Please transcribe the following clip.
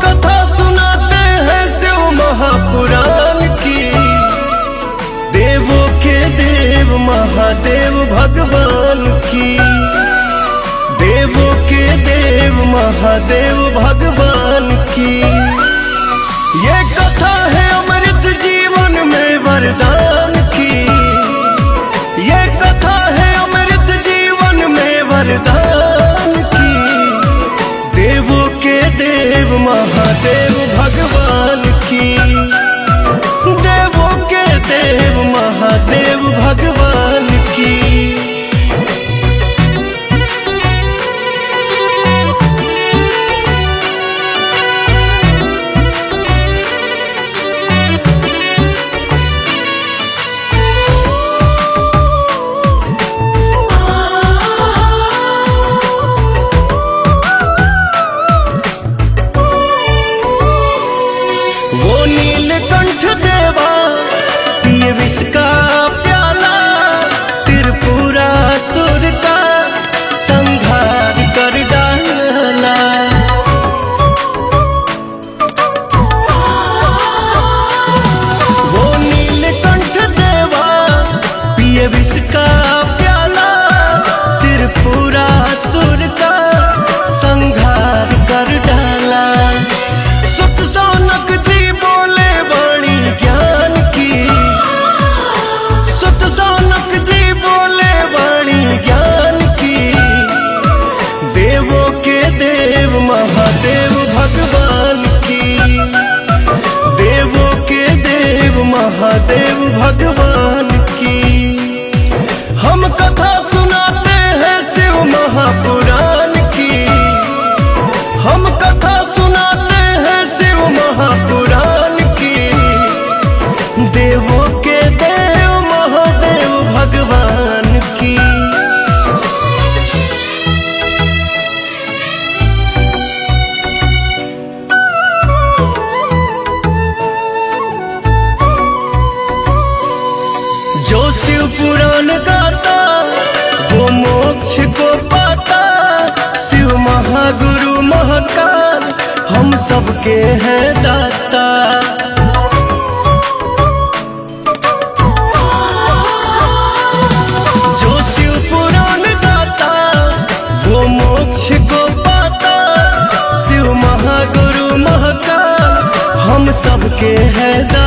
कथा सुनाते हैं शिव महापुराण की, देवों के देव महादेव भगवान की, देवों के देव महादेव भगवान की। ये कथा है अमृत जीवन में वरदान की, ये कथा है अमृत जीवन में वरदान की। देवों के देव महादेव भगवान की, देवों के देव महादेव भगवान की। वो नीलकंठ देवा पिए विष का प्याला, त्रिपुरासुर का संहार कर डाला। वो नीलकंठ देवा पिए विष का प्याला, त्रिपुरासुर का संहार कर डाला। सुत सौनक जी बोले वाणी ज्ञान की, सुत सौनक जी बोले वाणी ज्ञान की। देवों के देव महादेव भगवान की, देवों के देव महादेव भगवान की। हम कथा सुनाते हैं शिव महापुराण की, हम कथा सुनाते हैं शिव महापुराण की। देवों के देव महादेव भगवान की। जो शिव पुराण गाता वो मोक्ष को पाता। शिव महागुरु महाकाल हम सबके हैं दाता। जो शिव पुराण गाता वो मोक्ष को पाता। शिव महागुरु महाकाल हम सबके हैं दाता।